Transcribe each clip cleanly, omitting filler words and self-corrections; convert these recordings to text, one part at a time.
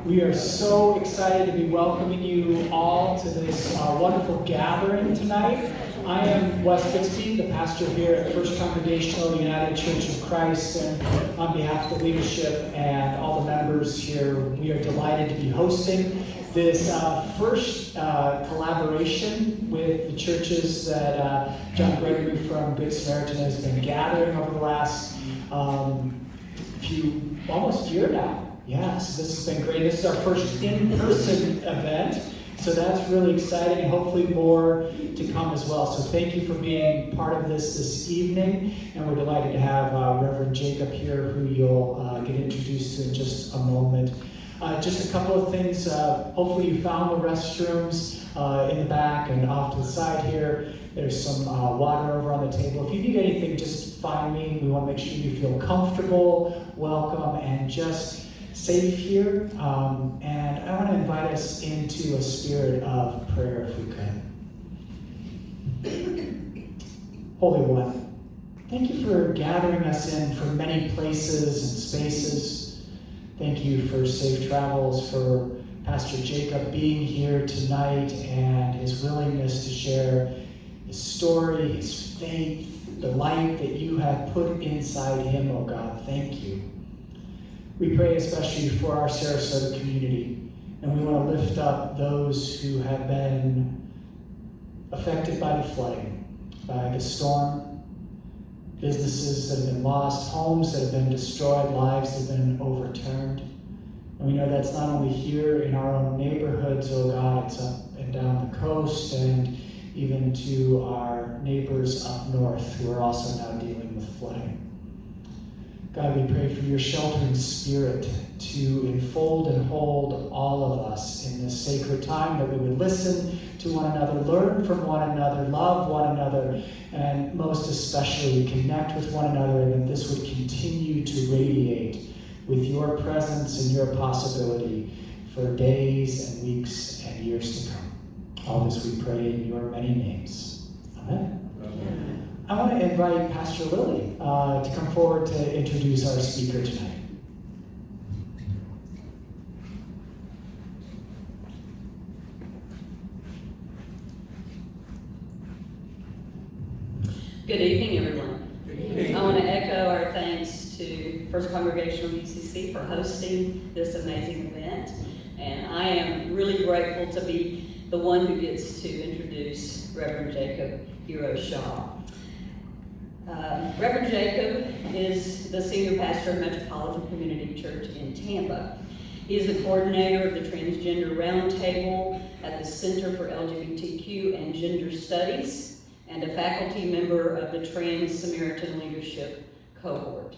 We are so excited to be welcoming you all to this wonderful gathering tonight. I am Wes Bixby, the pastor here at First Congregational United Church of Christ, and on behalf of the leadership and all the members here, we are delighted to be hosting this first collaboration with the churches that John Gregory from Good Samaritan has been gathering over the last almost year now. Yes, this has been great. This is our first in-person event, so that's really exciting, and hopefully more to come as well. So thank you for being part of this evening, and we're delighted to have Reverend Jakob here, who you'll get introduced to in just a moment. Just a couple of things. Hopefully you found the restrooms in the back and off to the side here. There's some water over on the table. If you need anything, just find me. We want to make sure you feel comfortable, welcome, and just safe here. And I want to invite us into a spirit of prayer if we could. Holy One, thank you for gathering us in from many places and spaces. Thank you for safe travels, for Pastor Jakob being here tonight and his willingness to share his story, his faith, the light that you have put inside him, oh God. Thank you. We pray especially for our Sarasota community, and we want to lift up those who have been affected by the flooding, by the storm, businesses that have been lost, homes that have been destroyed, lives that have been overturned. And we know that's not only here in our own neighborhoods, oh God, it's up and down the coast and even to our neighbors up north who are also now dealing with flooding. God, we pray for your sheltering spirit to enfold and hold all of us in this sacred time, that we would listen to one another, learn from one another, love one another, and most especially connect with one another, and that this would continue to radiate with your presence and your possibility for days and weeks and years to come. All this we pray in your many names. Amen. Amen. I want to invite Pastor Lily to come forward to introduce our speaker tonight. Good evening, everyone. Good evening. I want to echo our thanks to First Congregational UCC for hosting this amazing event. And I am really grateful to be the one who gets to introduce Reverend Jakob Hero Shaw. Reverend Jakob is the senior pastor of Metropolitan Community Church in Tampa. He is the coordinator of the Transgender Roundtable at the Center for LGBTQ and Gender Studies, and a faculty member of the Trans Samaritan Leadership Cohort.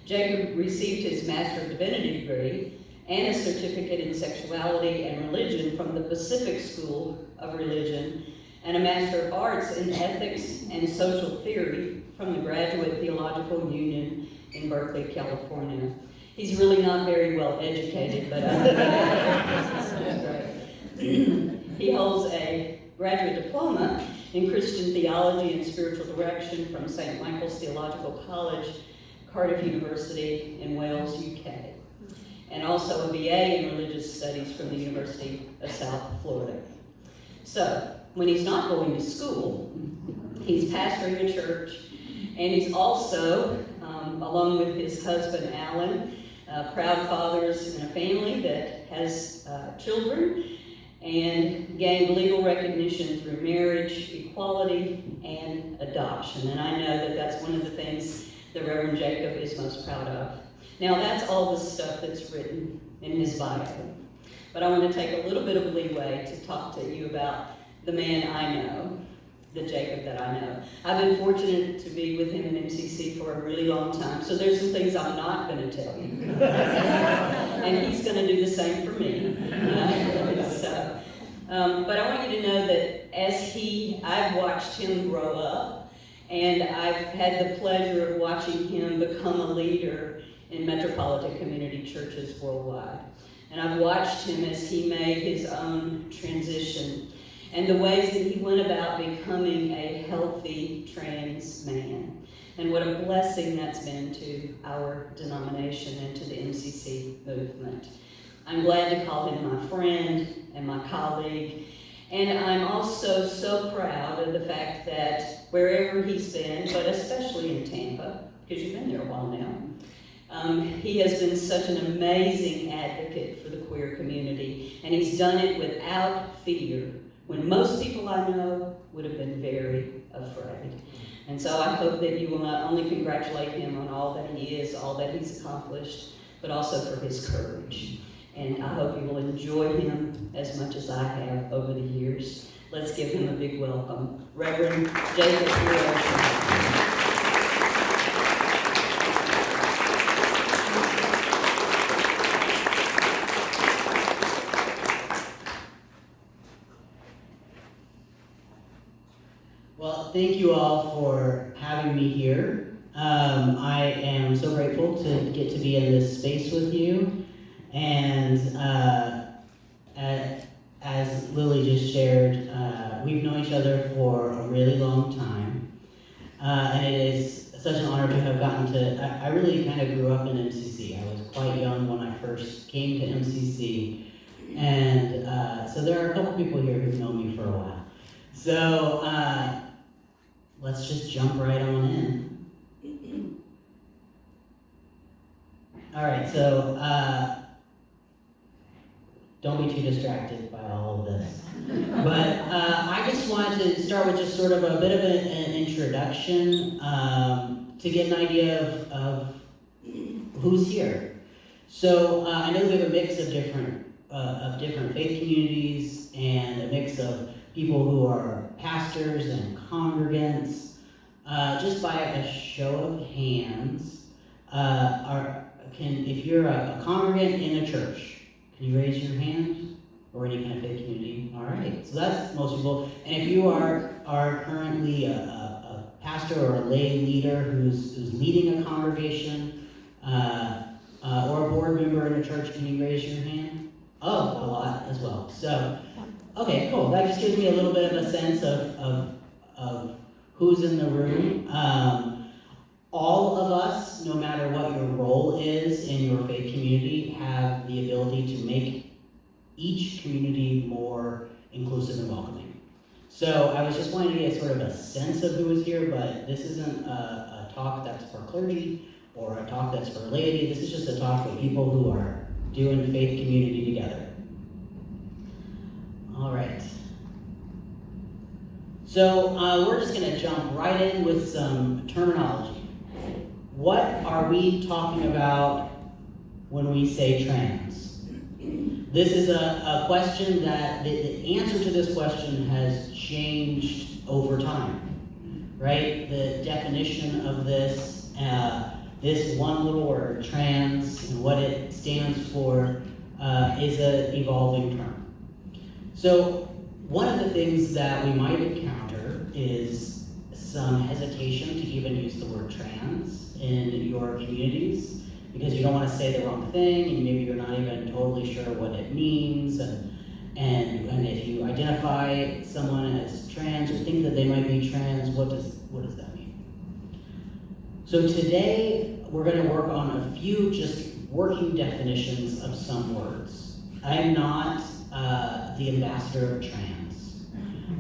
Jakob received his Master of Divinity degree and a certificate in sexuality and religion from the Pacific School of Religion, and a Master of Arts in Ethics and Social Theory from the Graduate Theological Union in Berkeley, California. He's really not very well educated, but that's great. He holds a graduate diploma in Christian theology and spiritual direction from St. Michael's Theological College, Cardiff University in Wales, UK, and also a BA in religious studies from the University of South Florida. So, when he's not going to school, he's pastoring a church, and he's also, along with his husband Alan, proud fathers in a family that has children, and gained legal recognition through marriage, equality, and adoption. And I know that that's one of the things that Reverend Jakob is most proud of. Now, that's all the stuff that's written in his bio. But I want to take a little bit of leeway to talk to you about the man I know, the Jakob that I know. I've been fortunate to be with him in MCC for a really long time, so there's some things I'm not going to tell you. And he's going to do the same for me. But I want you to know that I've watched him grow up, and I've had the pleasure of watching him become a leader in Metropolitan community churches worldwide. And I've watched him as he made his own transition and the ways that he went about becoming a healthy trans man. And what a blessing that's been to our denomination and to the MCC movement. I'm glad to call him my friend and my colleague, and I'm also so proud of the fact that wherever he's been, but especially in Tampa, because you've been there a while now, he has been such an amazing advocate for the queer community, and he's done it without fear, when most people I know would have been very afraid. And so I hope that you will not only congratulate him on all that he is, all that he's accomplished, but also for his courage. And I hope you will enjoy him as much as I have over the years. Let's give him a big welcome. Reverend Jakob. Well, thank you all for having me here. I am so grateful to get to be in this space with you. And as Lily just shared, we've known each other for a really long time. And it is such an honor to have gotten to, I really kind of grew up in MCC. I was quite young when I first came to MCC. And so there are a couple people here who've known me for a while. So let's just jump right on in. All right, so don't be too distracted by all of this. But I just wanted to start with just sort of a bit of an introduction to get an idea of who's here. So I know we have a mix of different faith communities and a mix of people who are pastors and congregants. Just by a show of hands, if you're a congregant in a church, can you raise your hand? Or any kind of faith community? All right, so that's most people. And if you are currently a pastor or a lay leader who's leading a congregation, or a board member in a church, can you raise your hand? Oh, a lot as well. So, okay, cool. That just gives me a little bit of a sense of who's in the room. All of us, no matter what your role is in your faith community, have the ability to make each community more inclusive and welcoming. So I was just wanting to get sort of a sense of who is here, but this isn't a talk that's for clergy or a talk that's for laity. This is just a talk for people who are doing faith community together. All right. So we're just going to jump right in with some terminology. What are we talking about when we say trans? This is a question that the answer to this question has changed over time, right? The definition of this one little word, trans, and what it stands for is an evolving term. So one of the things that we might encounter is some hesitation to even use the word trans in your communities because you don't want to say the wrong thing and maybe you're not even totally sure what it means, and if you identify someone as trans or think that they might be trans, what does that mean? So today we're going to work on a few just working definitions of some words. I am not the ambassador of trans.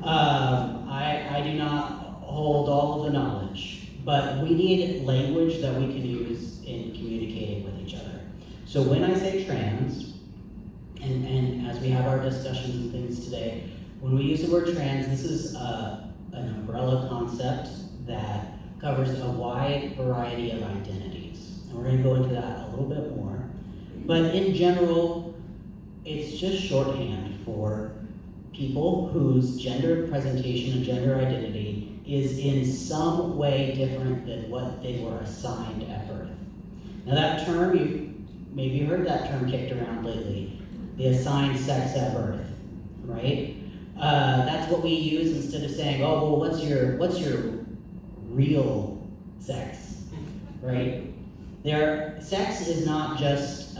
I do not hold all of the knowledge, but we need language that we can use in communicating with each other. So when I say trans, and as we have our discussions and things today, when we use the word trans, this is an umbrella concept that covers a wide variety of identities. And we're going to go into that a little bit more. But in general, it's just shorthand for people whose gender presentation and gender identity is in some way different than what they were assigned at birth. Now that term, you've maybe heard that term kicked around lately, the assigned sex at birth, right? That's what we use instead of saying, oh, well, what's your real sex, right? Sex is not just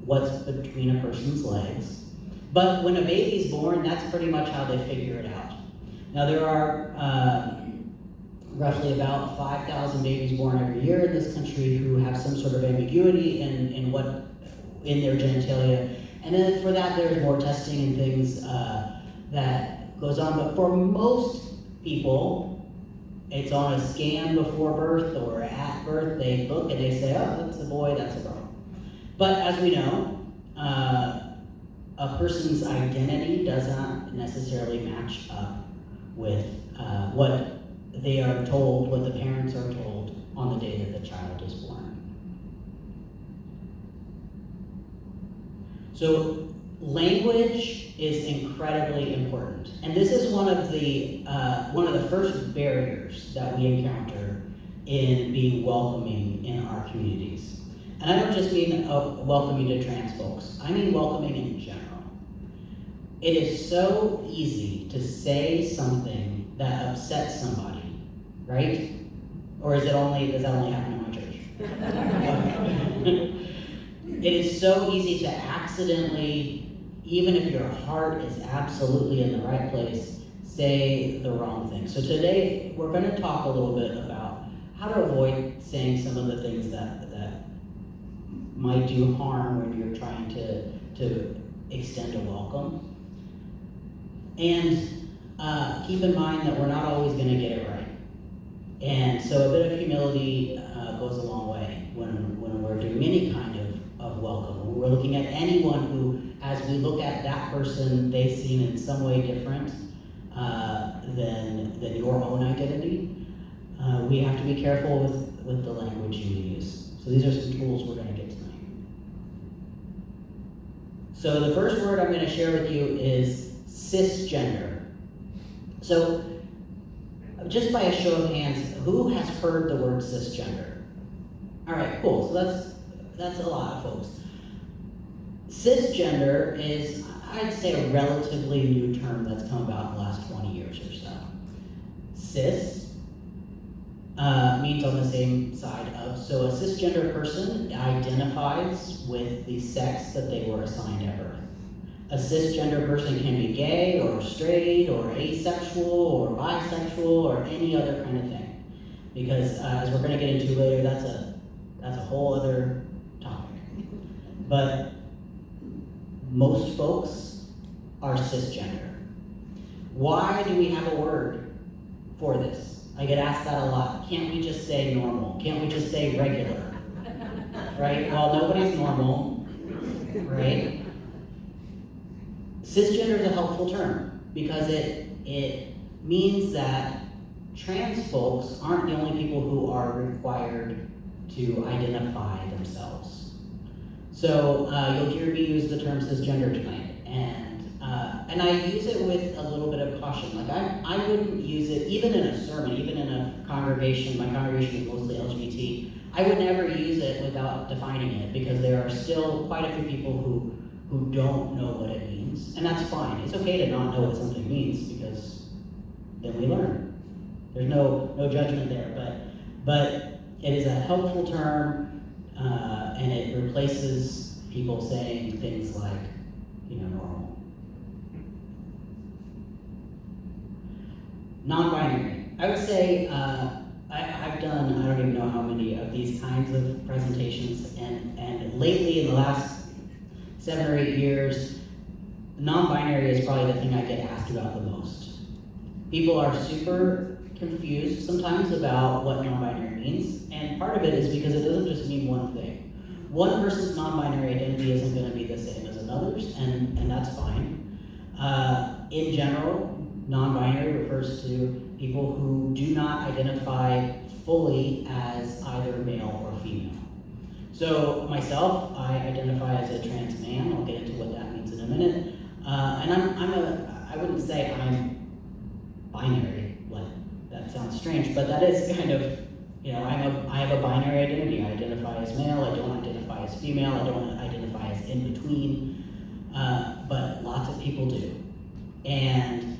what's between a person's legs, but when a baby's born, that's pretty much how they figure it out. Now there are roughly about 5,000 babies born every year in this country who have some sort of ambiguity in in their genitalia. And then for that, there's more testing and things that goes on. But for most people, it's on a scan before birth or at birth. They look and they say, oh, that's a boy, that's a girl. But as we know, a person's identity does not necessarily match up with what they are told, what the parents are told on the day that the child is born. So language is incredibly important, and this is one of the first barriers that we encounter in being welcoming in our communities. And I don't just mean welcoming to trans folks. I mean welcoming in general. It is so easy to say something that upsets somebody, right? Or does that only happen in my church? It is so easy to accidentally, even if your heart is absolutely in the right place, say the wrong thing. So today, we're going to talk a little bit about how to avoid saying some of the things that might do harm when you're trying to extend a welcome. And keep in mind that we're not always going to get it right. And so a bit of humility goes a long way when we're doing any kind of welcome. When we're looking at anyone who, as we look at that person, they seem in some way different than your own identity. We have to be careful with the language you use. So these are some tools we're going to get tonight. So the first word I'm going to share with you is cisgender. So just by a show of hands, who has heard the word cisgender? All right, cool. So that's a lot of folks. Cisgender is, I'd say, a relatively new term that's come about in the last 20 years or so. Cis means on the same side of, so a cisgender person identifies with the sex that they were assigned at birth. A cisgender person can be gay or straight or asexual or bisexual or any other kind of thing. Because as we're going to get into later, that's a whole other topic. But most folks are cisgender. Why do we have a word for this? I get asked that a lot. Can't we just say normal? Can't we just say regular? Right? Well, nobody's normal, right? Cisgender is a helpful term because it means that trans folks aren't the only people who are required to identify themselves. So you'll hear me use the term cisgender tonight, and I use it with a little bit of caution. Like I wouldn't use it even in a sermon, even in a congregation. My congregation is mostly LGBT. I would never use it without defining it because there are still quite a few people who don't know what it means, and that's fine. It's okay to not know what something means because then we learn. There's no judgment there, but it is a helpful term, and it replaces people saying things like, normal. Non-binary. I would say I've done, I don't even know how many of these kinds of presentations, and lately in the last 7 or 8 years, non-binary is probably the thing I get asked about the most. People are super confused sometimes about what non-binary means, and part of it is because it doesn't just mean one thing. One person's non-binary identity isn't going to be the same as another's, and that's fine. In general, non-binary refers to people who do not identify fully as either male or female. So myself, I identify as a trans man. I'll get into what that means in a minute. And I wouldn't say I'm binary. Like, that sounds strange, but that is kind of, I have a binary identity. I identify as male. I don't identify as female. I don't identify as in between. But lots of people do. And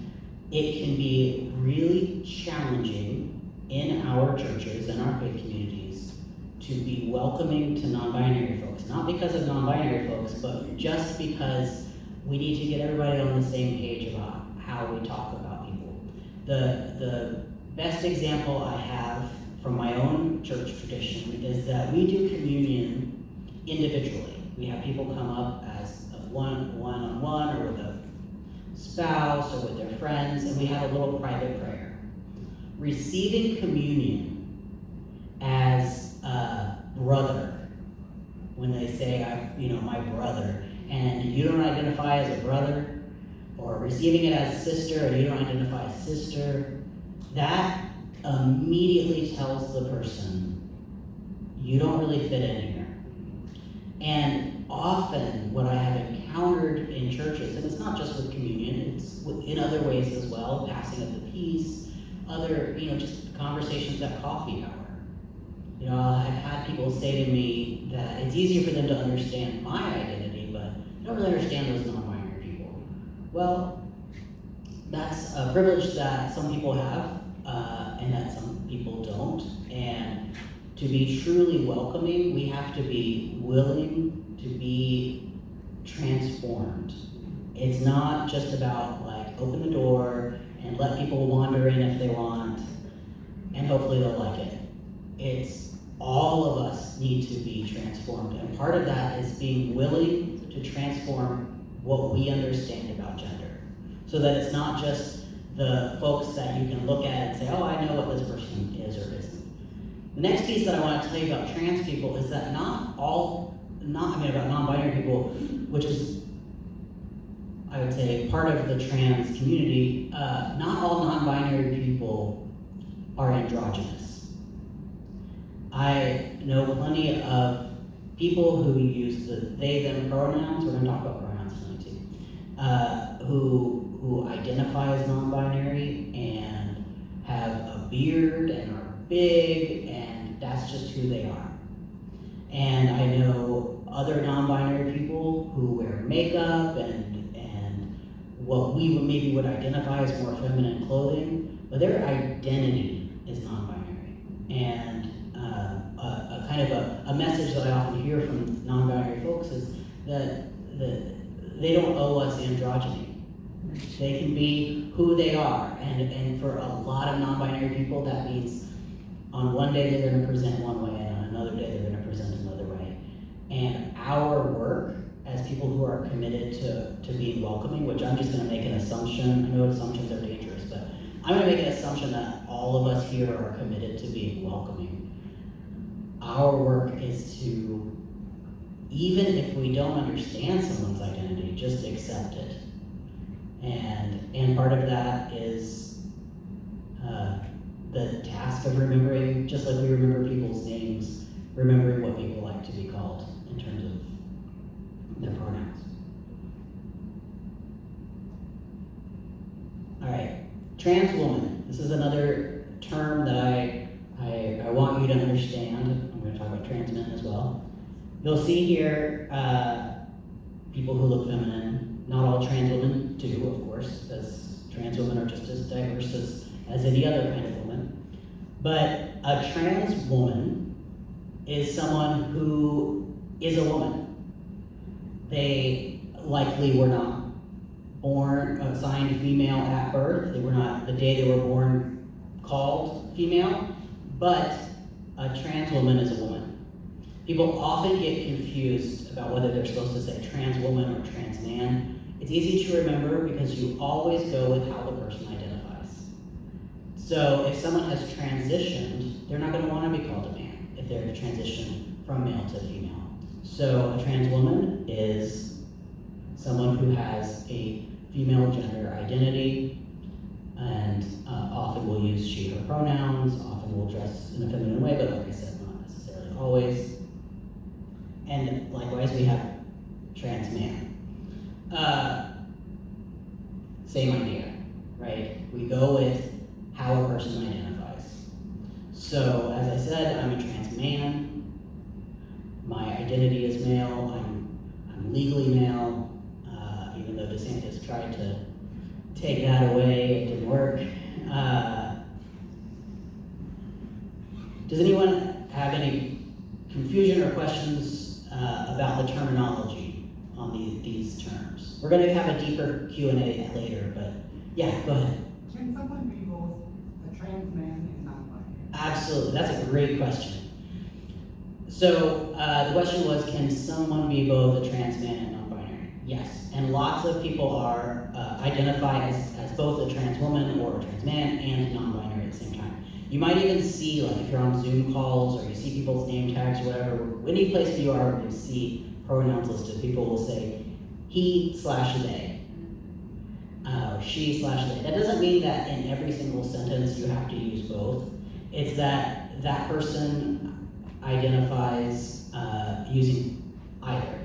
it can be really challenging in our churches and our faith communities to be welcoming to non-binary folks. Not because of non-binary folks, but just because we need to get everybody on the same page about how we talk about people. The best example I have from my own church tradition is that we do communion individually. We have people come up as a one-on-one or with a spouse or with their friends, and we have a little private prayer. Receiving communion as a brother, when they say, my brother, and you don't identify as a brother, or receiving it as sister and you don't identify as sister, that immediately tells the person, you don't really fit in here. And often what I have encountered in churches, and it's not just with communion, it's in other ways as well, passing of the peace, other, just conversations at coffee hour. I've had people say to me that it's easier for them to understand my identity, but they don't really understand those non-binary people. Well, that's a privilege that some people have, and that some people don't. And to be truly welcoming, we have to be willing to be transformed. It's not just about open the door and let people wander in if they want, and hopefully they'll like it. It's all of us need to be transformed, and part of that is being willing to transform what we understand about gender, so that it's not just the folks that you can look at and say, oh, I know what this person is or isn't. The next piece that I want to tell you about trans people is that about non-binary people, which is, I would say, part of the trans community, not all non-binary people are androgynous. I know plenty of people who use the they, them pronouns. We're going to talk about pronouns tonight too. Who identify as non-binary and have a beard and are big, and that's just who they are. And I know other non-binary people who wear makeup and what we maybe would identify as more feminine clothing, but their identity is non-binary. And a kind of a message that I often hear from non-binary folks is that they don't owe us androgyny. They can be who they are, and for a lot of non-binary people, that means on one day they're going to present one way, and on another day they're going to present another way. And our work as people who are committed to being welcoming, which I'm just going to make an assumption. I know assumptions are dangerous, but I'm going to make an assumption that all of us here are committed to being welcoming. Our work is to, even if we don't understand someone's identity, just accept it. And part of that is the task of remembering, just like we remember people's names, remembering what people like to be called in terms of their pronouns. All right, trans woman. This is another term that I want you to understand. I'm going to talk about trans men as well. You'll see here people who look feminine. Not all trans women do, of course, because trans women are just as diverse as any other kind of woman. But a trans woman is someone who is a woman. They likely were not born, assigned female at birth. They were not, the day they were born, called female, but a trans woman is a woman. People often get confused about whether they're supposed to say trans woman or trans man. It's easy to remember because you always go with how the person identifies. So if someone has transitioned, they're not going to want to be called a man if they're transitioned from male to female. So a trans woman is someone who has a female gender identity and often will use she, her pronouns, often will dress in a feminine way, but like I said, not necessarily always. And likewise, we have trans man. Same idea, right? We go with how a person identifies. So, as I said, I'm a trans man. My identity is male. I'm legally male, even though DeSantis tried to take that away, it didn't work. Does anyone have any confusion or questions about the terminology on these terms? We're going to have a deeper Q&A later, but yeah, go ahead. Can someone be both a trans man and non-binary? Absolutely, that's a great question. So the question was, can someone be both a trans man and non-binary? Yes, and lots of people are identify as both a trans woman or a trans man and non-binary at the same time. You might even see, like if you're on Zoom calls or you see people's name tags or whatever, any place you are, you see pronouns listed. People will say he/they, or she/they. That doesn't mean that in every single sentence you have to use both. It's that that person identifies using either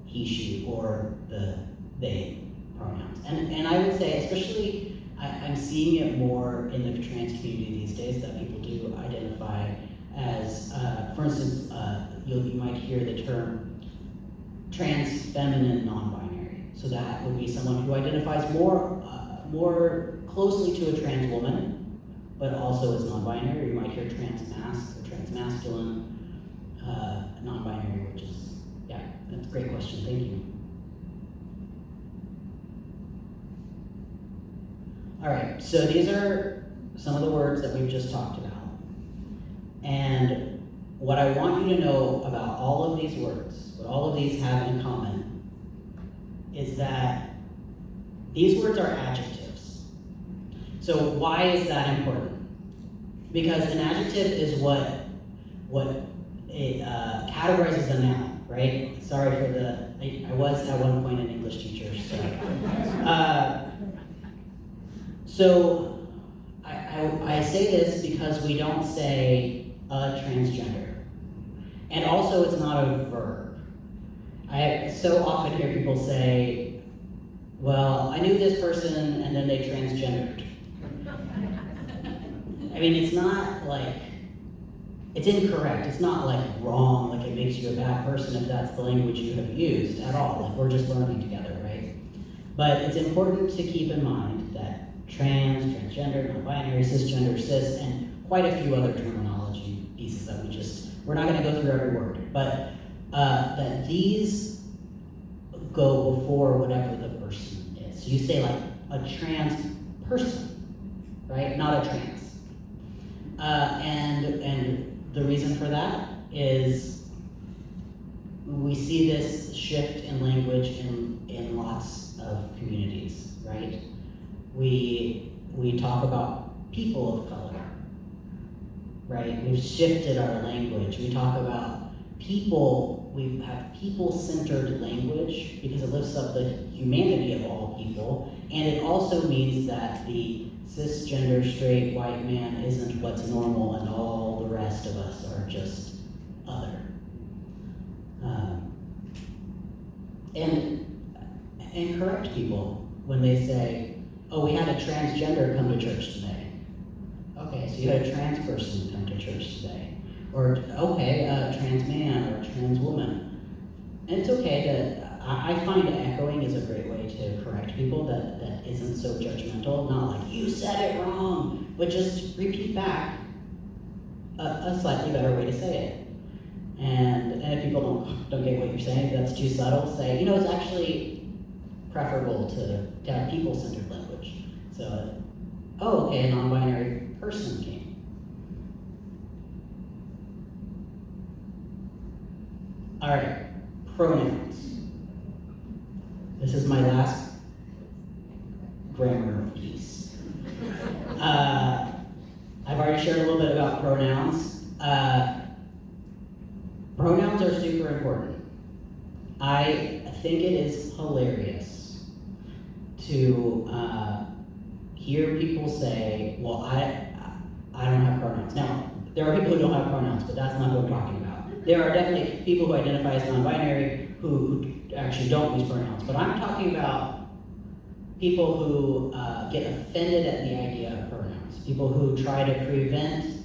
he, she, or the they pronouns. And I would say, especially, I'm seeing it more in the trans community these days, that people do identify as, for instance, you might hear the term trans feminine non-binary. So that would be someone who identifies more closely to a trans woman, but also is non-binary. You might hear trans mas or trans masculine non-binary, which is, yeah, that's a great question. Thank you. All right, so these are some of the words that we've just talked about. And what I want you to know about all of these words, what all of these have in common, is that these words are adjectives. So why is that important? Because an adjective is what it categorizes a noun, right? Sorry for I was at one point an English teacher, so I say this because we don't say a transgender. And also it's not a verb. I so often hear people say, well, I knew this person and then they transgendered. I mean, it's not like, it's incorrect. It's not like wrong, like it makes you a bad person if that's the language you have used at all. Like we're just learning together, right? But it's important to keep in mind that trans, transgender, non-binary, cisgender, cis, and quite a few other terminology pieces that we're not gonna go through every word, but that these go before whatever the person is. So you say like a trans person, right? Not a trans. And the reason for that is we see this shift in language in lots of communities, right? We talk about people of color, right? We've shifted our language. We talk about people, we have people-centered language because it lifts up the humanity of all people, and it also means that the cisgender, straight, white man isn't what's normal and all the rest of us are just other. And correct people when they say, oh, we had a transgender come to church today. Okay, so you had a trans person come to church today. Or, okay, a trans man or a trans woman. And it's okay to, I find echoing is a great way to correct people that isn't so judgmental, not like, you said it wrong, but just repeat back a slightly better way to say it. And if people don't get what you're saying, if that's too subtle, say, it's actually preferable to have people-centered language. So, oh, okay, a non-binary person came. All right, pronouns. This is my last grammar piece. I've already shared a little bit about pronouns. Pronouns are super important. I think it is hilarious to hear people say, well, I don't have pronouns. Now, there are people who don't have pronouns, but that's not what I'm talking about. There are definitely people who identify as non-binary who actually don't use pronouns, but I'm talking about people who get offended at the idea of pronouns, people who try to prevent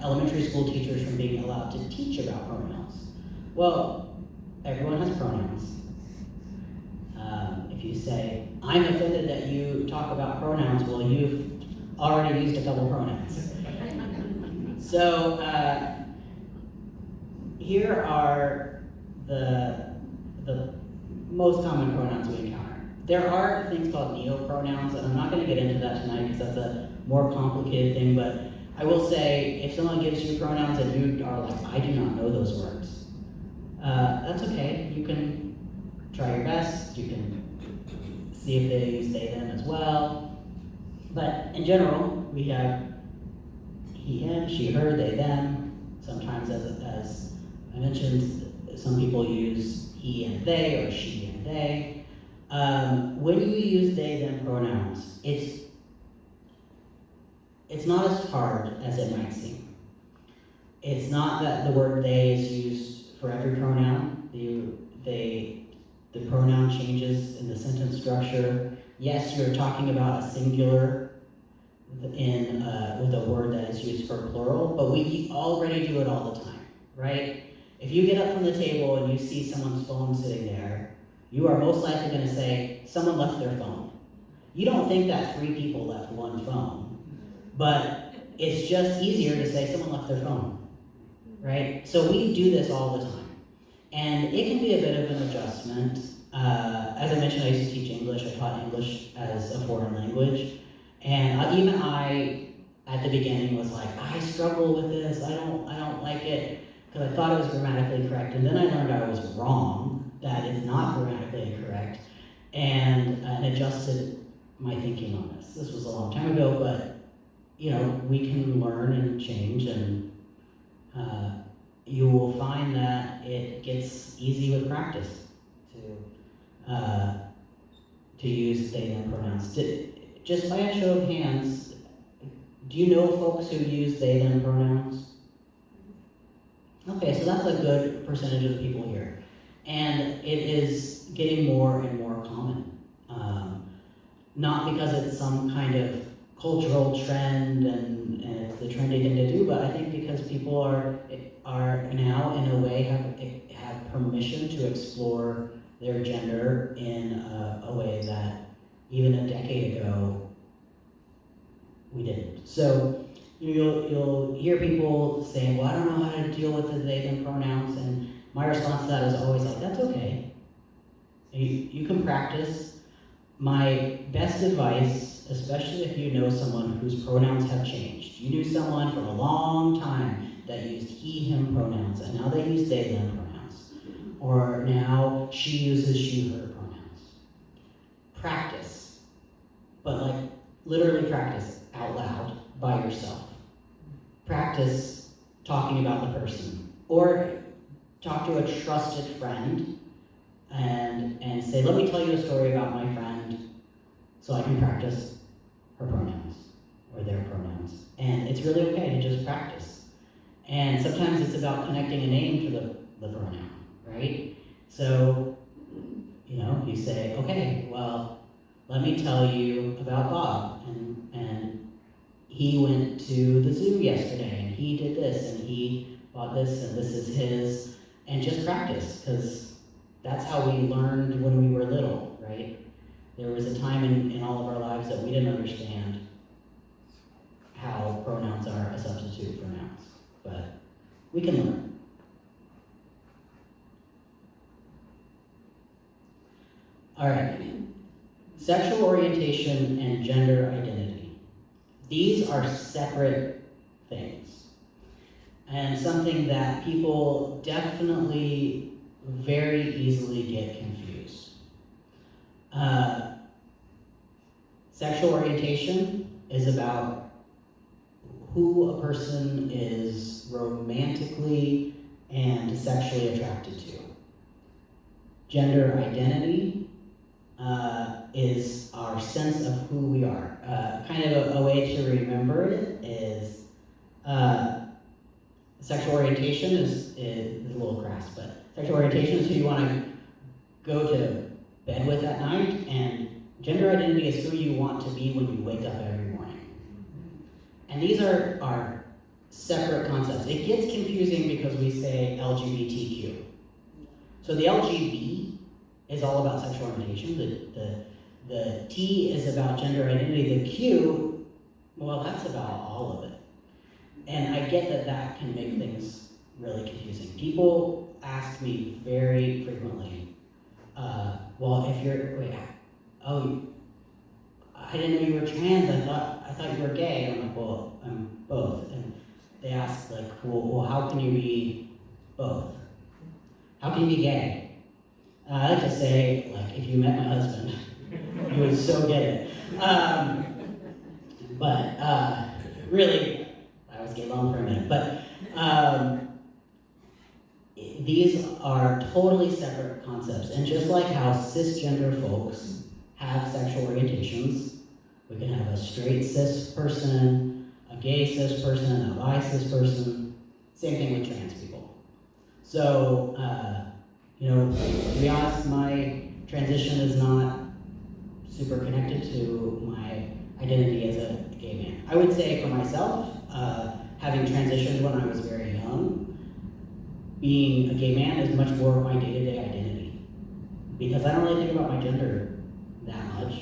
elementary school teachers from being allowed to teach about pronouns. Well, everyone has pronouns. If you say, I'm offended that you talk about pronouns, well, you've already used a couple pronouns. So here are the most common pronouns we encounter. There are things called neopronouns, and I'm not going to get into that tonight because that's a more complicated thing, but I will say, if someone gives you pronouns and you are like, I do not know those words, that's okay. You can try your best. You can see if they use they, them as well. But in general, we have he, him, she, her, they, them. Sometimes, as I mentioned, some people use he and they or she and they. When you use they, them pronouns, it's not as hard as it might seem. It's not that the word they is used for every pronoun. The pronoun changes in the sentence structure. Yes, you're talking about a singular with a word that is used for plural, but we already do it all the time, right? If you get up from the table and you see someone's phone sitting there, you are most likely going to say, someone left their phone. You don't think that 3 people left one phone, but it's just easier to say someone left their phone, right? So we do this all the time. And it can be a bit of an adjustment. As I mentioned, I used to teach English. I taught English as a foreign language. And even I, at the beginning, was like, I struggle with this. I don't like it, because I thought it was grammatically correct. And then I learned I was wrong, that it's not grammatically incorrect, and adjusted my thinking on this. This was a long time ago, but we can learn and change, and you will find that it gets easy with practice to use they, them pronouns. Just by a show of hands, do you know folks who use they, them pronouns? Okay, so that's a good percentage of the people here. And it is getting more and more common. Not because it's some kind of cultural trend and it's the trendy thing to do, but I think because people are now, in a way, have permission to explore their gender in a way that even a decade ago we didn't. So you'll hear people saying, well, I don't know how to deal with the they, them pronouns, and my response to that is always like, that's okay. You can practice. My best advice, especially if you know someone whose pronouns have changed. You knew someone for a long time that used he, him pronouns, and now they use they, them pronouns. Or now she uses she, her pronouns. Practice. But literally practice out loud by yourself. Practice talking about the person. Or talk to a trusted friend and say, let me tell you a story about my friend so I can practice her pronouns or their pronouns. And it's really okay to just practice. And sometimes it's about connecting a name to the pronoun, right? So, you say, okay, well, let me tell you about Bob. And he went to the zoo yesterday, and he did this, and he bought this, and this is his. And just practice, because that's how we learned when we were little, right? There was a time in all of our lives that we didn't understand how pronouns are a substitute for nouns, but we can learn. All right, sexual orientation and gender identity. These are separate things, and something that people definitely very easily get confused. Sexual orientation is about who a person is romantically and sexually attracted to. Gender identity is our sense of who we are. Kind of a way to remember it is sexual orientation is a little crass, but sexual orientation is who you want to go to bed with at night, and gender identity is who you want to be when you wake up every morning. And these are separate concepts. It gets confusing because we say LGBTQ. So the LGB is all about sexual orientation. The T is about gender identity. The Q, well, that's about all of it. And I get that can make things really confusing. People ask me very frequently, well, if you're, I didn't know you were trans, I thought you were gay. I'm like, well, I'm both. And they ask, like, well, how can you be both? How can you be gay? And I like to say, like, if you met my husband, you would so get it. But really, I was gay long for a minute. But these are totally separate concepts. And just like how cisgender folks have sexual orientations, we can have a straight cis person, a gay cis person, a bi cis person. Same thing with trans people. So, to be honest, my transition is not super connected to my identity as a gay man. I would say for myself, having transitioned when I was very young, being a gay man is much more of my day-to-day identity. Because I don't really think about my gender that much.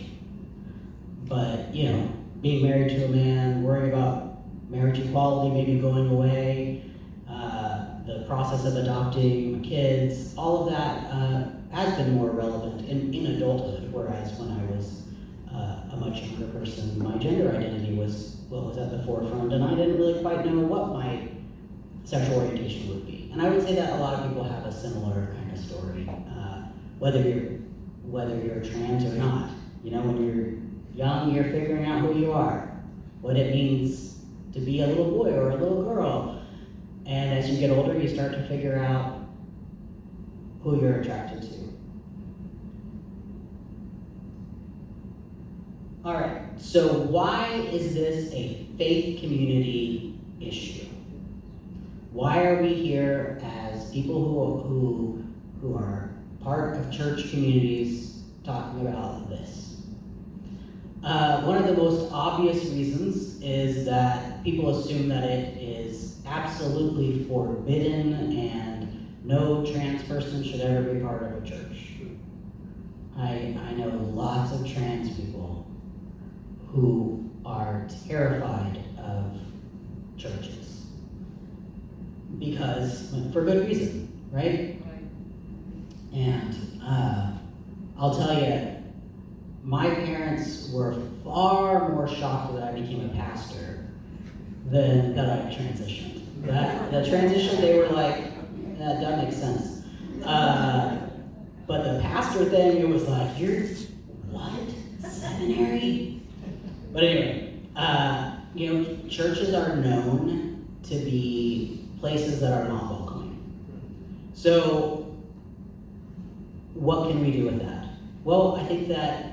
But, being married to a man, worrying about marriage equality maybe going away, the process of adopting kids, all of that has been more relevant in adulthood, whereas when I was a much younger person, my gender identity was what was at the forefront, and I didn't really quite know what my sexual orientation would be. And I would say that a lot of people have a similar kind of story, whether you're trans or not. When you're young, you're figuring out who you are, what it means to be a little boy or a little girl. And as you get older, you start to figure out who you're attracted to. All right, so why is this a faith community issue? Why are we here as people who are part of church communities talking about this? One of the most obvious reasons is that people assume that it is absolutely forbidden and no trans person should ever be part of a church. I know lots of trans people who are terrified of churches because, for good reason, right? And I'll tell you, my parents were far more shocked that I became a pastor than that I transitioned. The transition, they were like, that doesn't make sense. But the pastor thing, it was like, you're what? Seminary? But anyway, churches are known to be places that are not welcoming. So, what can we do with that? Well, I think that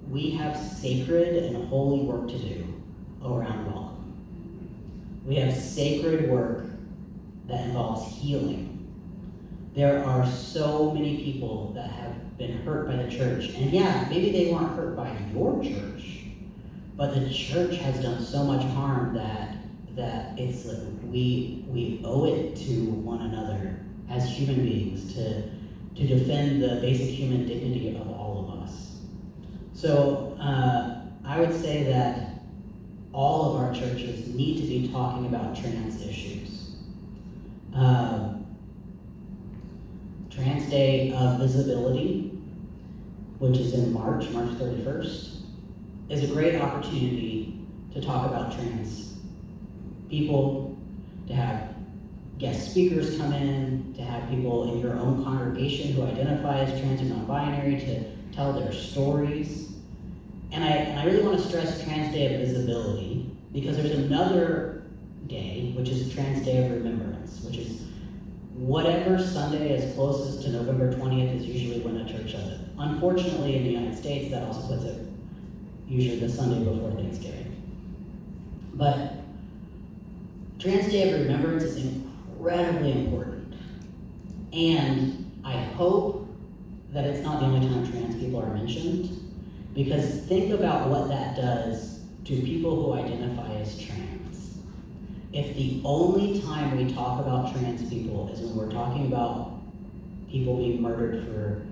we have sacred and holy work to do around welcome. We have sacred work that involves healing. There are so many people that have been hurt by the church. And yeah, maybe they weren't hurt by your church, but the church has done so much harm that it's like we owe it to one another as human beings to defend the basic human dignity of all of us. So I would say that all of our churches need to be talking about trans issues. Trans Day of Visibility, which is in March 31st, is a great opportunity to talk about trans people, to have guest speakers come in, to have people in your own congregation who identify as trans or non-binary to tell their stories. And I really want to stress Trans Day of Visibility because there's another day, which is Trans Day of Remembrance, which is whatever Sunday is closest to November 20th is usually when a church does it. Unfortunately, in the United States, that also puts it usually the Sunday before Thanksgiving. But Trans Day of Remembrance is incredibly important. And I hope that it's not the only time trans people are mentioned, because think about what that does to people who identify as trans. If the only time we talk about trans people is when we're talking about people being murdered for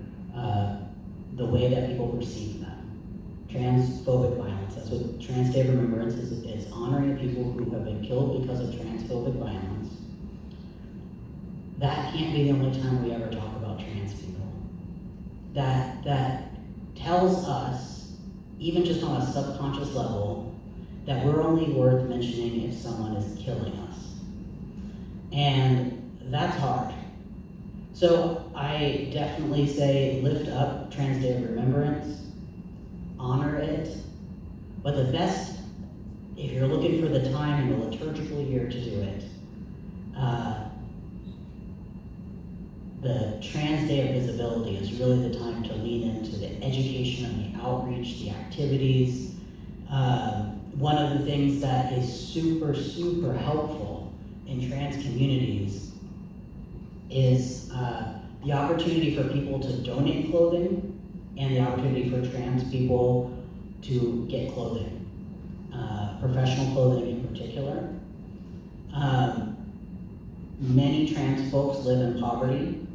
the way that people perceive them, transphobic violence, that's what Trans Day of Remembrance is honoring people who have been killed because of transphobic violence. That can't be the only time we ever talk about trans people. That tells us, even just on a subconscious level, that we're only worth mentioning if someone is killing us. And that's hard. So I definitely say lift up Trans Day of Remembrance, honor it, but the best, if you're looking for the time in the liturgical year to do it, the Trans Day of Visibility is really the time to lean into the education and the outreach, the activities. One of the things that is super, super helpful in trans communities is the opportunity for people to donate clothing and the opportunity for trans people to get clothing, professional clothing in particular. Many trans folks live in poverty.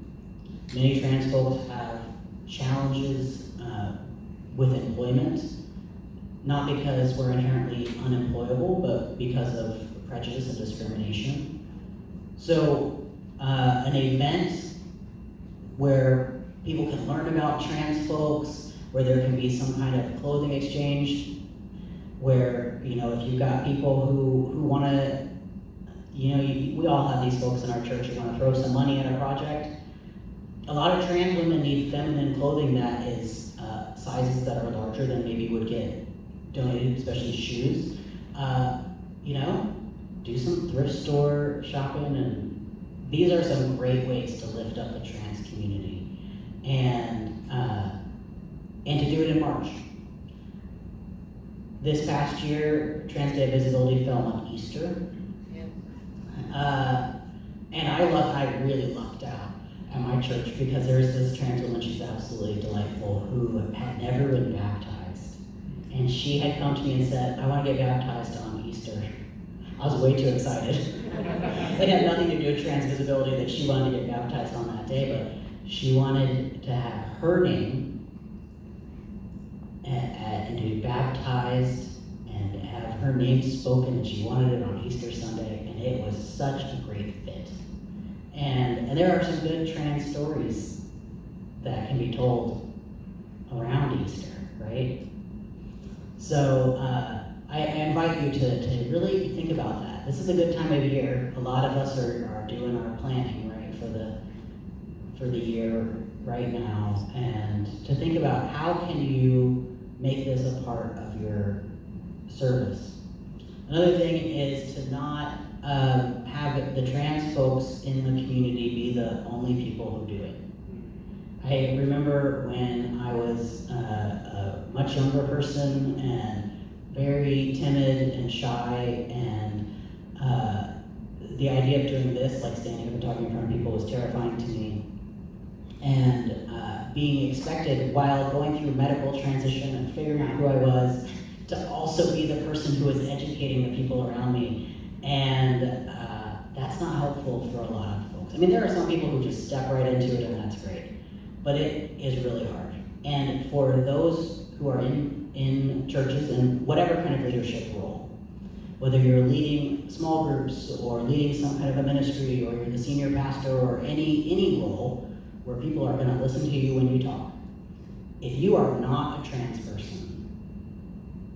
Many trans folks have challenges with employment, not because we're inherently unemployable, but because of prejudice and discrimination. So an event where people can learn about trans folks, where there can be some kind of clothing exchange, where, you know, if you've got people who want to, you know, we all have these folks in our church who want to throw some money at a project. A lot of trans women need feminine clothing that is sizes that are larger than maybe would get donated, especially shoes. You know, do some thrift store shopping, and these are some great ways to lift up the trans community, and to do it in March. This past year, Trans Day of Visibility fell on Easter. And I really lucked out at my church because there's this trans woman, she's absolutely delightful, who had never been baptized. And she had come to me and said, I want to get baptized on Easter. I was way too excited. It had nothing to do with trans visibility that she wanted to get baptized on that day, but she wanted to have her name and to be baptized and have her name spoken, and she wanted it on Easter Sunday, and it was such a great fit. And there are some good trans stories that can be told around Easter, right? So I invite you to really think about that. This is a good time of year. A lot of us are doing our planning, right, for the year right now, and to think about how can you make this a part of your service. Another thing is to not have the trans folks in the community be the only people who do it. I remember when I was a much younger person and very timid and shy, and the idea of doing this, like standing up and talking in front of people, was terrifying to me. And being expected while going through medical transition and figuring out who I was to also be the person who was educating the people around me. And that's not helpful for a lot of folks. I mean, there are some people who just step right into it, and that's great. But it is really hard. And for those who are in churches in whatever kind of leadership role, whether you're leading small groups or leading some kind of a ministry, or you're the senior pastor, or any role where people are going to listen to you when you talk, if you are not a trans person,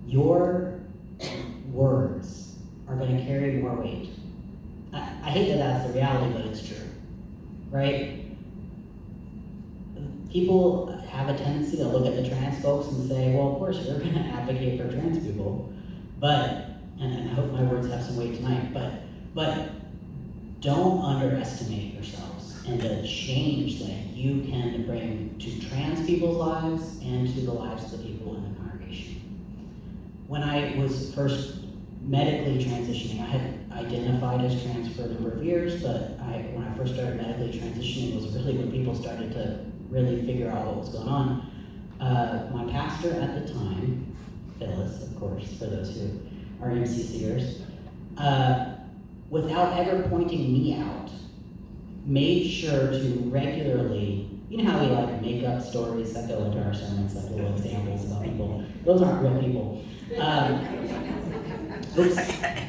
your words are going to carry more weight. I hate that that's the reality, but it's true, right? People have a tendency to look at the trans folks and say, well, of course, you're going to advocate for trans people, but, and I hope my words have some weight tonight, but don't underestimate yourselves and the change that you can bring to trans people's lives and to the lives of the people in the congregation. When I was first medically transitioning, I had identified as trans for a number of years, but when I first started medically transitioning was really when people started to really figure out what was going on. My pastor at the time, Phyllis, of course, for those who are MCCers, without ever pointing me out, made sure to regularly, you know how we like make up stories that go into our sermons, like little examples about people. Those aren't real people. Oops,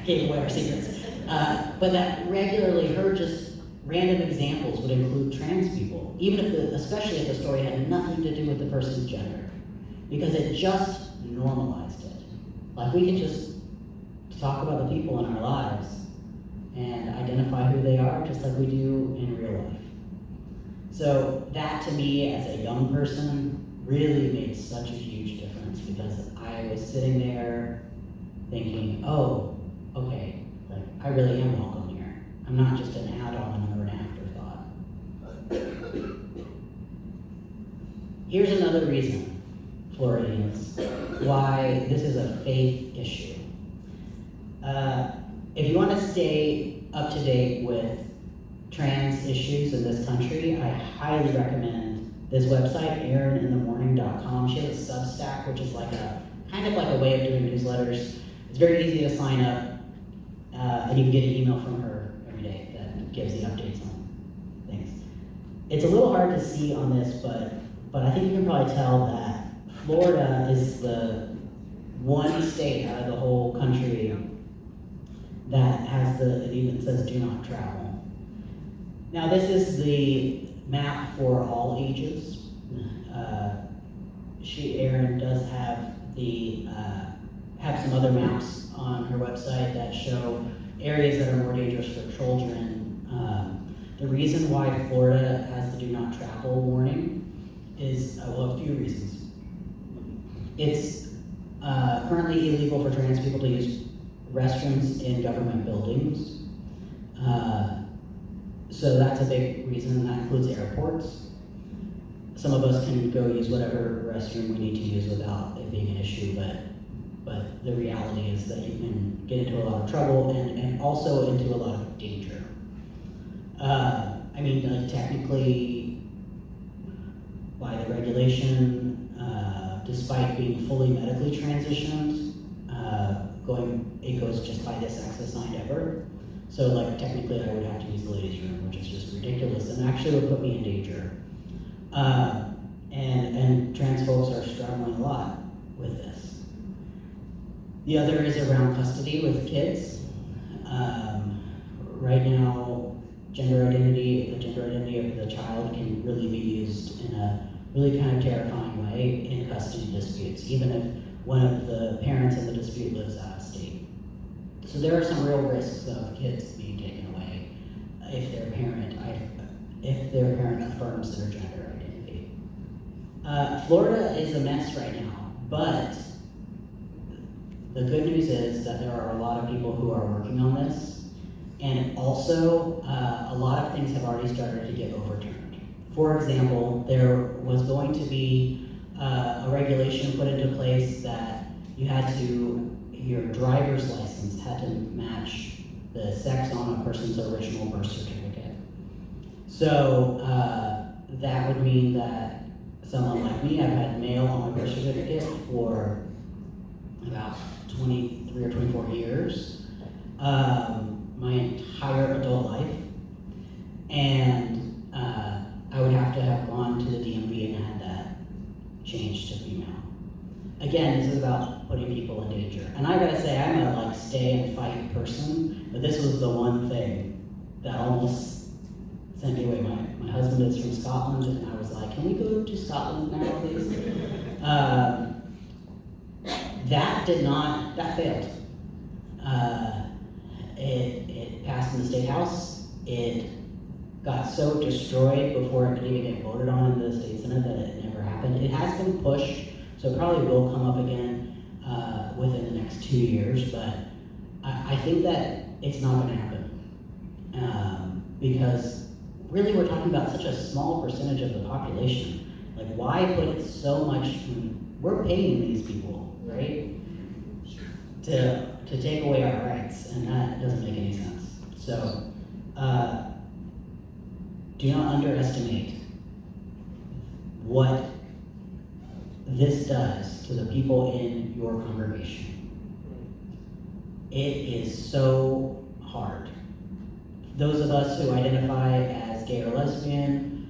gave away our secrets. But that regularly, her just random examples would include trans people, even if especially if the story had nothing to do with the person's gender, because it just normalized it. Like we can just talk about the people in our lives and identify who they are just like we do in real life. So that to me as a young person really made such a huge difference, because I was sitting there thinking, oh, okay, like I really am welcome here. I'm not just an add-on or an afterthought. Here's another reason, Floridians, why this is a faith issue. If you want to stay up to date with trans issues in this country, I highly recommend this website, erininthe.morning.com. She has a Substack, which is like a kind of like a way of doing newsletters. It's very easy to sign up, and you can get an email from her every day that gives the updates on things. It's a little hard to see on this, but I think you can probably tell that Florida is the one state out of the whole country that has it even says do not travel. Now this is the map for all ages. Erin does have have some other maps on her website that show areas that are more dangerous for children. The reason why Florida has the do not travel warning is, well, a few reasons. It's currently illegal for trans people to use restrooms in government buildings. So that's a big reason, and that includes airports. Some of us can go use whatever restroom we need to use without it being an issue, but the reality is that you can get into a lot of trouble and also into a lot of danger. I mean, like technically, by the regulation, despite being fully medically transitioned, it goes just by this sex assigned ever. So like technically I would have to use the ladies' room, which is just ridiculous and actually would put me in danger. And trans folks are struggling a lot with this. The other is around custody with kids. Right now, the gender identity of the child can really be used in a really kind of terrifying way in custody disputes, even if one of the parents in the dispute lives out of state. So there are some real risks of kids being taken away if their parent affirms their gender identity. Florida is a mess right now, but the good news is that there are a lot of people who are working on this, and also a lot of things have already started to get overturned. For example, there was going to be a regulation put into place that your driver's license had to match the sex on a person's original birth certificate. So that would mean that someone like me, I've had male on my birth certificate for about 23 or 24 years, my entire adult life, and I would have to have gone to the DMV and had that changed to female. Again, this is about putting people in danger. And I gotta say, I'm a stay and fight person, but this was the one thing that almost sent me away. My husband is from Scotland, and I was like, can we go to Scotland now, please? That failed. It passed in the State House. It got so destroyed before it could even get voted on in the State Senate that it never happened. It has been pushed, so it probably will come up again within the next 2 years, but I think that it's not gonna happen. Because really we're talking about such a small percentage of the population. Like, why put so much, we're paying these people, right? To take away our rights, and that doesn't make any sense. So, do not underestimate what this does to the people in your congregation. It is so hard. Those of us who identify as gay or lesbian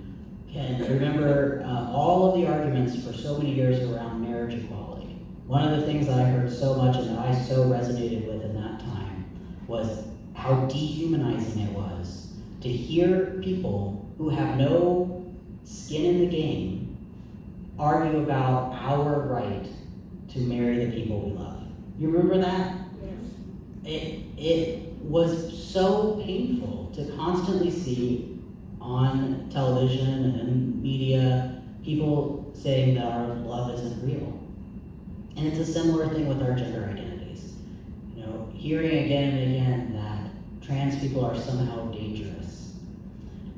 can remember all of the arguments for so many years around marriage equality. One of the things that I heard so much and that I so resonated with in that time was how dehumanizing it was to hear people who have no skin in the game argue about our right to marry the people we love. You remember that? Yes. it was so painful to constantly see on television and in media people saying that our love isn't real. And it's a similar thing with our gender identities. You know, hearing again and again that trans people are somehow dangerous.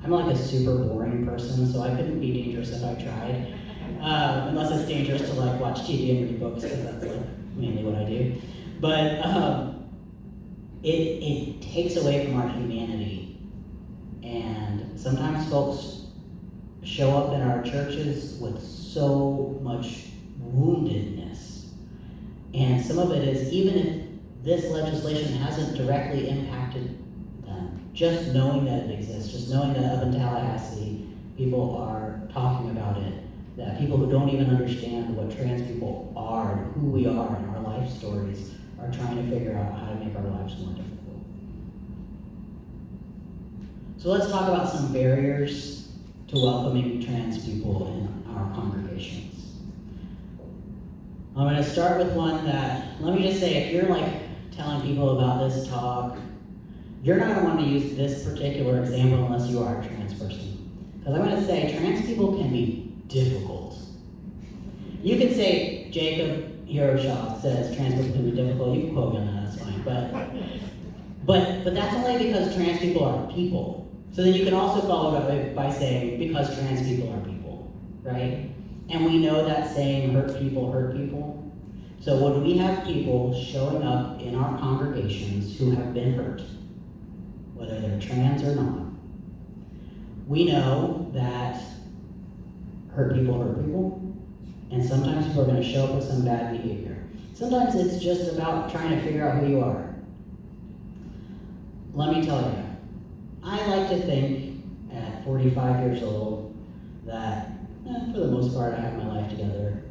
I'm like a super boring person, so I couldn't be dangerous if I tried. Unless it's dangerous to like watch TV and read books, because that's like mainly what I do. But it takes away from our humanity. And sometimes folks show up in our churches with so much woundedness. And some of it is, even if this legislation hasn't directly impacted them, just knowing that it exists, just knowing that up in Tallahassee, people are talking about it, that people who don't even understand what trans people are, and who we are, and our life stories, are trying to figure out how to make our lives more difficult. So let's talk about some barriers to welcoming trans people in our congregations. I'm going to start with one that, let me just say, if you're like telling people about this talk, you're not going to want to use this particular example unless you are a trans person. Because I'm going to say trans people can be difficult. You can say Jakob Hiroshaw says trans people can be difficult. You can quote me on that, that's fine. But that's only because trans people are people. So then you can also follow it up by saying because trans people are people, right? And we know that saying hurt people hurt people. So when we have people showing up in our congregations who have been hurt, whether they're trans or not, we know that hurt people, and sometimes people are going to show up with some bad behavior. Sometimes it's just about trying to figure out who you are. Let me tell you, I like to think at 45 years old that for the most part I have my life together.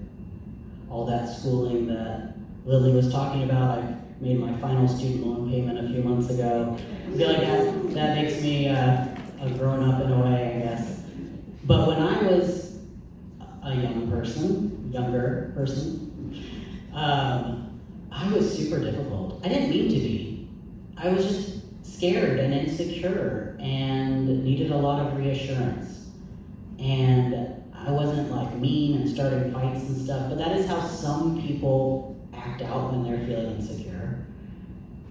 All that schooling that Lily was talking about, I made my final student loan payment a few months ago. I feel like that makes me a grown up in a way, I guess. But when I was a younger person, I was super difficult. I didn't mean to be. I was just scared and insecure and needed a lot of reassurance. And I wasn't like mean and starting fights and stuff, but that is how some people act out when they're feeling insecure.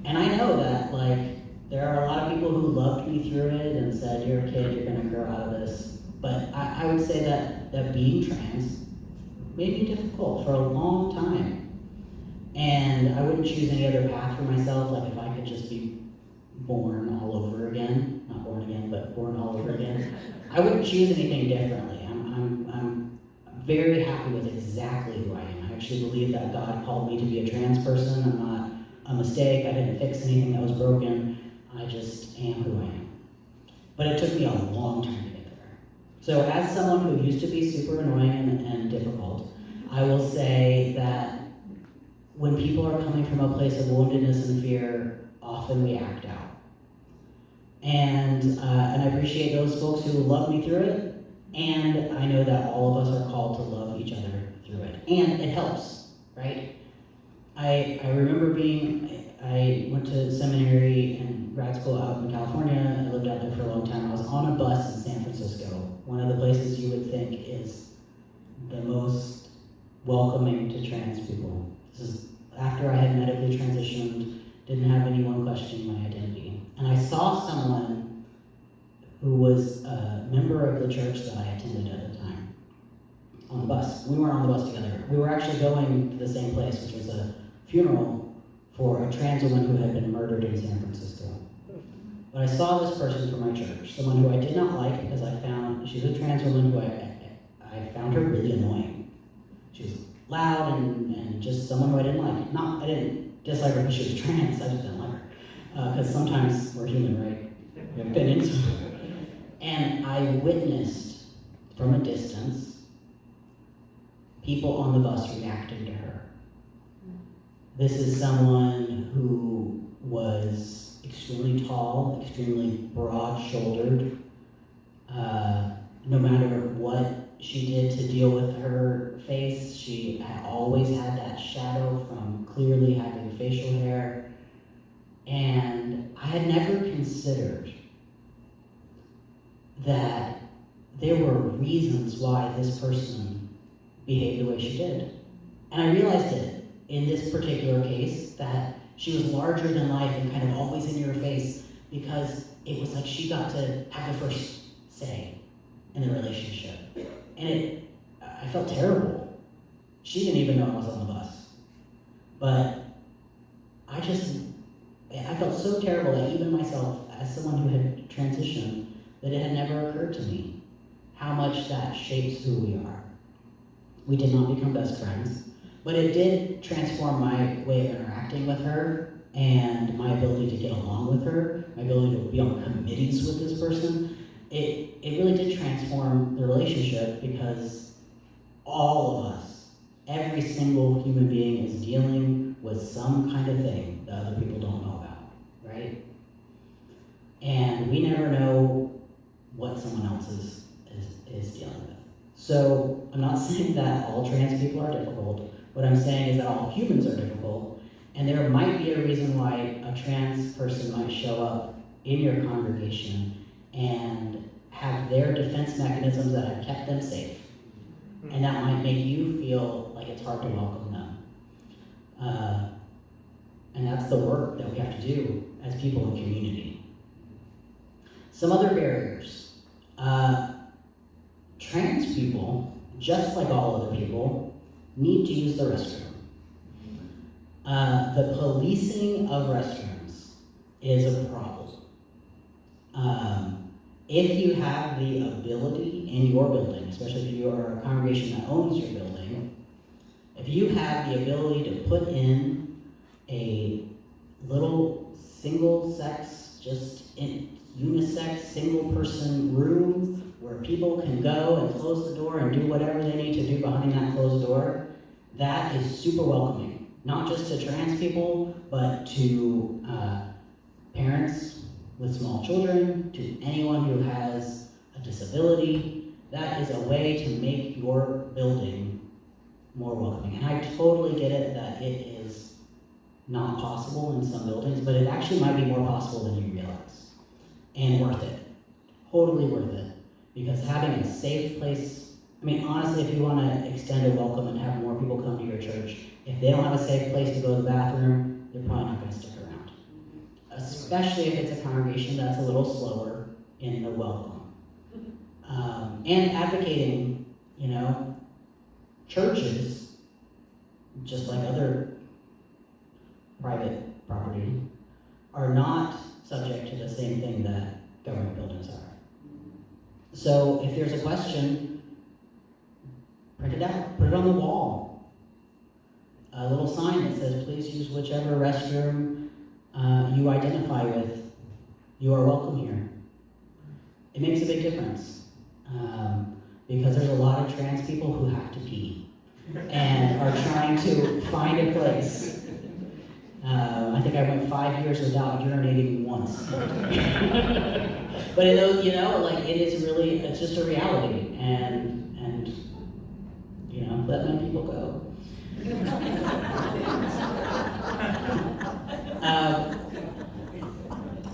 And I know that like there are a lot of people who loved me through it and said, you're a kid, you're gonna grow out of this. But I would say that being trans made me difficult for a long time. And I wouldn't choose any other path for myself, like if I could just be born all over again, not born again, but born all over again, I wouldn't choose anything differently. I'm very happy with exactly who I am. I actually believe that God called me to be a trans person. I'm not a mistake. I didn't fix anything that was broken. I just am who I am. But it took me a long time to get there. So as someone who used to be super annoying and difficult, I will say that when people are coming from a place of woundedness and fear, often we act out. And I appreciate those folks who love me through it. And I know that all of us are called to love each other through it. And it helps, right? I remember I went to seminary and grad school out in California. I lived out there for a long time. I was on a bus in San Francisco, one of the places you would think is the most welcoming to trans people. This is after I had medically transitioned, didn't have anyone questioning my identity. And I saw someone who was a member of the church that I attended at the time on the bus. We weren't on the bus together. We were actually going to the same place, which was a funeral for a trans woman who had been murdered in San Francisco. But I saw this person from my church, someone who I did not like because she's a trans woman who I found her really annoying. She was loud and just someone who I didn't like. I didn't dislike her because she was trans, I just didn't like her. Because sometimes we're human, right? We have opinions. And I witnessed from a distance people on the bus reacting to her. This is someone who was extremely tall, extremely broad-shouldered. No matter what she did to deal with her face, she had always had that shadow from clearly having facial hair. And I had never considered that there were reasons why this person behaved the way she did. And I realized it in this particular case, that she was larger than life and kind of always in your face, because it was like she got to have the first say in the relationship. And I felt terrible. She didn't even know I was on the bus. But I felt so terrible that even myself, as someone who had transitioned, that it had never occurred to me how much that shapes who we are. We did not become best friends, but it did transform my way of interacting with her and my ability to get along with her, my ability to be on committees with this person. It really did transform the relationship, because all of us, every single human being, is dealing with some kind of thing that other people don't know about, right? And we never know what someone else is dealing with. So I'm not saying that all trans people are difficult. What I'm saying is that all humans are difficult, and there might be a reason why a trans person might show up in your congregation and have their defense mechanisms that have kept them safe. And that might make you feel like it's hard to welcome them. And that's the work that we have to do as people in community. Some other barriers. Trans people, just like all other people, need to use the restroom. The policing of restrooms is a problem. If you have the ability in your building, especially if you are a congregation that owns your building, if you have the ability to put in a little single-sex, just unisex, single-person room where people can go and close the door and do whatever they need to do behind that closed door, that is super welcoming. Not just to trans people, but to parents with small children, to anyone who has a disability. That is a way to make your building more welcoming. And I totally get it that it is not possible in some buildings, but it actually might be more possible than you realize. And worth it. Totally worth it. Because having a safe place, I mean, honestly, if you want to extend a welcome and have more people come to your church, if they don't have a safe place to go to the bathroom, they're probably not going to stick around. Especially if it's a congregation that's a little slower in the welcome. And advocating, churches, just like other private property, are not subject to the same thing that government buildings are. So if there's a question, print it out, put it on the wall. A little sign that says, please use whichever restroom you identify with. You are welcome here. It makes a big difference. Because there's a lot of trans people who have to pee and are trying to find a place. I think I went 5 years without urinating once. But it is really, it's just a reality, and let many people go.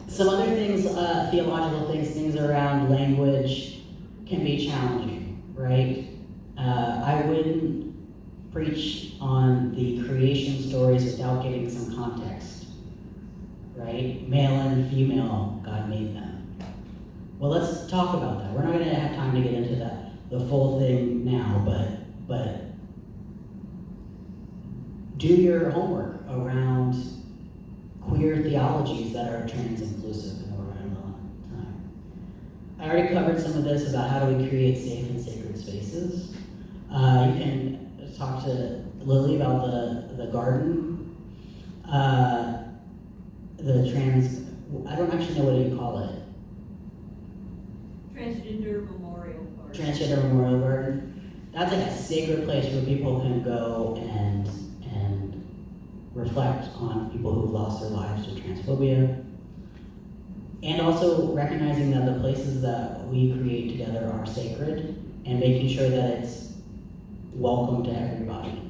Some other things, theological things around language can be challenging, right? I wouldn't preach on the creation stories without giving some context, right? Male and female, God made them. Well, let's talk about that. We're not going to have time to get into the full thing now, but do your homework around queer theologies that are trans-inclusive, and we're running low on time. I already covered some of this about how do we create safe and sacred spaces. You can talk to Lily about the garden, the trans, I don't actually know what you call it. Transgender Memorial Garden. Transgender Memorial Garden. That's like a sacred place where people can go and reflect on people who've lost their lives to transphobia. And also recognizing that the places that we create together are sacred and making sure that it's welcome to everybody.